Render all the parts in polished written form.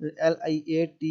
LIATE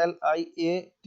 LIATE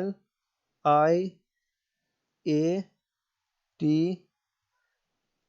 LIATE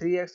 3x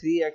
3x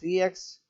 3x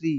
3،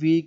v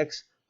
x،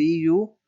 du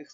x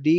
du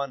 1،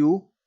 u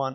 1،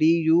du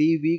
dv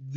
v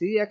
3x،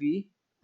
v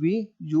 v u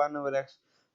1/x،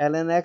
ln(x)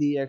dx،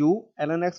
u ln(x)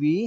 v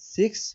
6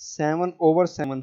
7/7،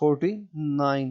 49،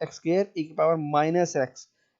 x²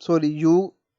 u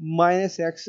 -x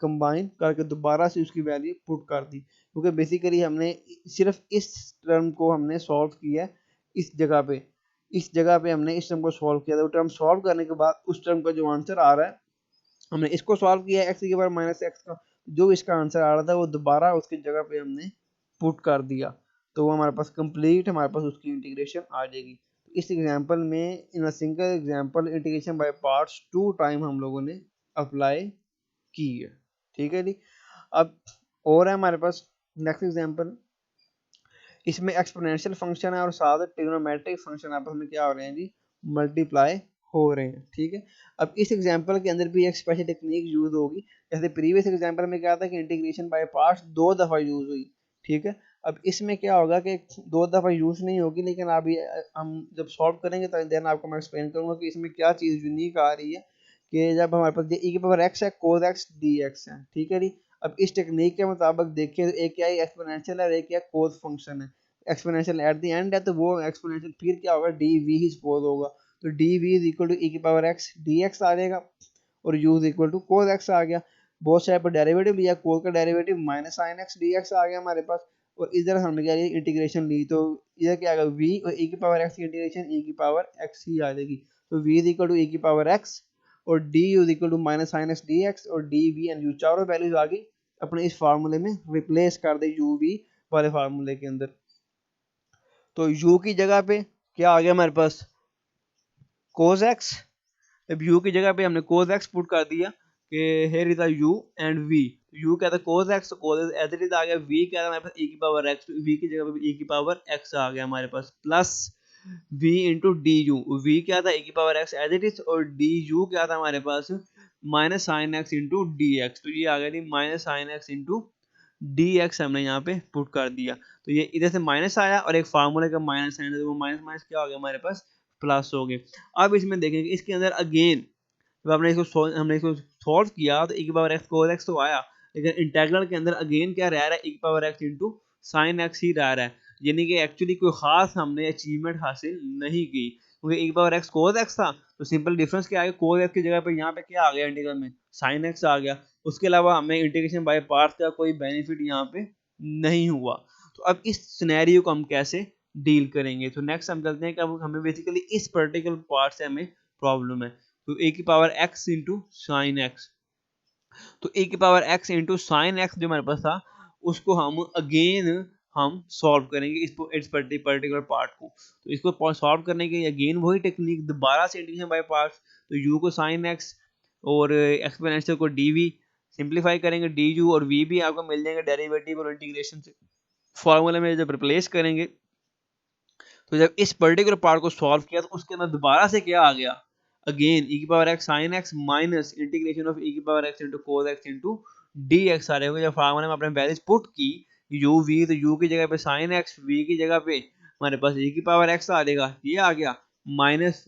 combine करके दोबारा से उसकी value put कर दी, क्योंकि basically हमने सिर्फ इस term को हमने सॉल्व किया है इस जगह पे हमने इस टर्म को सॉल्व किया था। वो टर्म सॉल्व करने के बाद उस टर्म का जो आंसर आ रहा है, हमने इसको सॉल्व किया है एक्स की पावर माइनस एक्स का, जो इसका आंसर आ रहा था वो दोबारा उसकी जगह पे हमने पुट कर दिया, तो वो हमारे पास कंप्लीट हमारे पास उसकी इंटीग्रेशन आ जाएगी। तो इस एग्जांपल में in a single example integration by parts 2 time हम लोगों ने अप्लाई की है। ठीक है जी। अब और है हमारे पास नेक्स्ट एग्जांपल, इसमें एक्सपोनेंशियल फंक्शन है और साथ ट्रिग्नोमेट्रिक फंक्शन आपस में क्या हो रहे हैं जी, मल्टीप्लाई हो रहे हैं। ठीक है। अब इस एग्जांपल के अंदर भी एक स्पेशल टेक्निक यूज होगी, जैसे प्रीवियस एग्जांपल में क्या था कि इंटीग्रेशन बाय पार्ट्स 2 दफ़ा यूज हुई। ठीक है। अब इसमें क्या होगा कि 2 दफ़ा यूज नहीं होगी, लेकिन अभी हम जब सॉल्व करेंगे तो देन आपको मैं एक्सप्लेन करूंगा कि इसमें क्या चीज़ यूनिक आ रही है, कि जब हमारे पास e की पावर x है cos x dx है। ठीक है जी। अब इस टेक्निक के मुताबिक देखिए, एक क्या है एक्सपोनेंशियल है और एक क्या cos फंक्शन है। एक्सपोनेंशियल एट द एंड है तो वो एक्सपोनेंशियल फिर क्या होगा, dv ही सपोज होगा, तो dv is equal to e की पावर x dx आ जाएगा और u is equal to cos x आ गया। बोथ साइड पर डेरिवेटिव लिया, cos का derivative minus sin x dx आ गया हमारे पास, और इधर हमने क्या लिया इंटीग्रेशन ली, तो इधर क्या आएगा v और e की पावर x की इंटीग्रेशन e की पावर x ही आ जाएगी, तो v is equal to e की पावर x और du is equal to minus sin x dx और dv एंड u चारों वैल्यूज आ गई, अपने इस फार्मूले में रिप्लेस कर दे uv वाले फार्मूले के अंदर। तो u की जगह पे क्या आ गया हमारे पास, cos x। अब u की जगह पे हमने cos x पुट कर दिया कि here is a u and v, u क्या था cos x, तो cos as it is आ गया, v क्या था हमारे पास e की पावर x, तो v की जगह पे e की पावर x आ गया हमारे पास, plus v into du, v क्या था e की power x as it is और du क्या था हमारे पास minus sine x into d x, तो ये आ गया minus sine x into d x हमने यहाँ पे पुट कर दिया, तो ये इधर से माइनस आया और एक फार्मूले का माइनस साइन है, तो वो माइनस माइनस क्या हो गया हमारे पास प्लस हो गए। अब इसमें देखेंगे इसके अंदर अगेन जब हमने इसको सॉल्व किया तो e की पावर x cos x तो आया, लेकिन इंटेग्रल के अंदर अगेन क्या रह रहा है e की power x into sine x ही रह रहा है, यानी कि एक्चुअली कोई खास हमने अचीवमेंट हासिल नहीं की, क्योंकि e की पावर x cos x था, तो सिंपल डिफरेंस क्या आ गया, cos x की जगह पे यहाँ पे क्या आ गया इंटीग्रल में साइन एक्स आ गया, उसके अलावा हमें इंटीग्रेशन बाय पार्ट्स का कोई बेनिफिट यहाँ पे नहीं हुआ। तो अब इस सिनेरियो को हम कैसे डील करेंगे, तो नेक्स्ट हम चलते हैं कि अब हमें बेसिकली इस पर्टिकुलर पार्ट से हमें प्रॉब्लम है, तो ए की power x into sine x, तो ए की power x into sine x जो हमारे पास था उसको हम अगेन हम सॉल्व करेंगे इस पर्टिकुलर पार्ट को, तो इसको सॉल्व करने के अगेन वही टेक्निक दोबारा से इंटीग्रेशन बाय पार्ट्स, तो u को साइन एक्स और एक्सपोनेंशियल को dv सिंप्लीफाई करेंगे, du और v भी आपको मिल जाएंगे डेरिवेटिव और इंटीग्रेशन से, फॉर्मूले में जब रिप्लेस करेंगे, तो जब इस पर्टिकुलर पार्ट को सॉल्व किया तो उसके अंदर दोबारा से क्या आ गया, अगेन e की power x sin x minus integration of e की power x into cos x into dx आ रहे होंगे, जब फार्मूले में अपने वैल्यूज पुट की u v, तो u की जगह पे sin x, v की जगह पे हमारे पास e की पावर x आ जाएगा, ये आ गया माइनस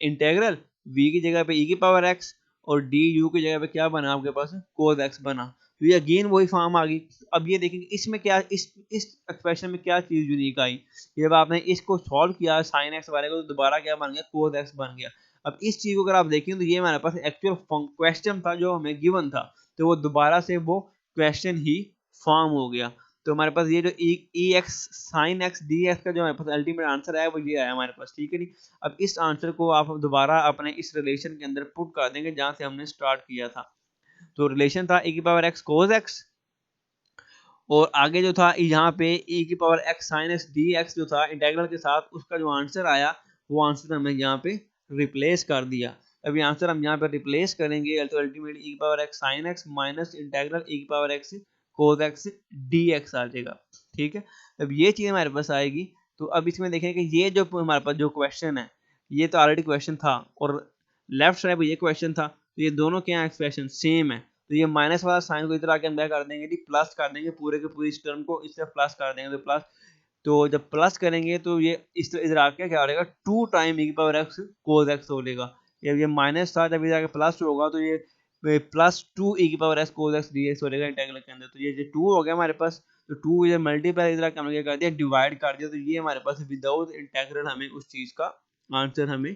इंटेग्रल v की जगह पे e की पावर x और du की जगह पे क्या बना आपके पास cos x बना, तो ये अगेन वही फॉर्म आ गई। अब ये देखेंगे इसमें क्या इस एक्सप्रेशन में क्या चीज यूनिक आई, जब आपने इसको सॉल्व किया साइन एक्स वाले को तो दोबारा क्या बन गया cos x बन गया। अब इस चीज को अगर आप देखें तो ये हमारे पास एक्चुअल क्वेश्चन था जो हमें गिवन था, तो वो दोबारा से वो क्वेश्चन ही फॉर्म हो गया, तो हमारे पास ये जो e x sine x d x का जो हमारे पास अल्टीमेट आंसर आया वो ये आया हमारे पास। ठीक है जी। अब इस आंसर को आप दोबारा अपने इस रिलेशन के अंदर पुट कर देंगे जहां से हमने स्टार्ट किया था, तो रिलेशन था e की पावर x cos x और आगे जो था यहाँ पे e की power x sin x dx जो था इंटीग्रल के साथ, उसका जो आंसर आया वो आंसर हमने यहाँ पे रिप्लेस कर दिया। अब ये आंसर हम यहाँ पे रिप्लेस करेंगे तो अल्टीमेटली e की power x sin x minus integral e की power x cos x dx आ जाएगा। ठीक है। अब ये चीज हमारे पास आएगी, तो अब इसमें देखें कि ये जो हमारे पास जो क्वेश्चन है ये तो ऑलरेडी क्वेश्चन था और लेफ्ट साइड पे ये क्वेश्चन था, तो ये दोनों क्या एक्सप्रेशन सेम है, तो ये माइनस वाला साइन को इधर आके हम क्या कर देंगे जी प्लस कर देंगे, पूरे के पूरे इस टर्म को इससे प्लस कर देंगे, तो प्लस, तो जब प्लस करेंगे तो ये इस इधर आके क्या हो जाएगा 2 टाइम e की पावर x cos x हो जाएगा, जब ये माइनस था जब इधर आके प्लस होगा तो ये प्लस 2 e की power x cos x dx हो जाएगा इंटीग्रल के अंदर, तो ये जो 2 हो गया हमारे पास, तो 2 इधर मल्टीप्लाई इधर आके हमने क्या कर दिया डिवाइड कर दिया, तो ये हमारे पास विदाउट इंटीग्रल हमें उस चीज का आंसर हमें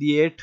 D8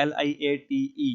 LIATE,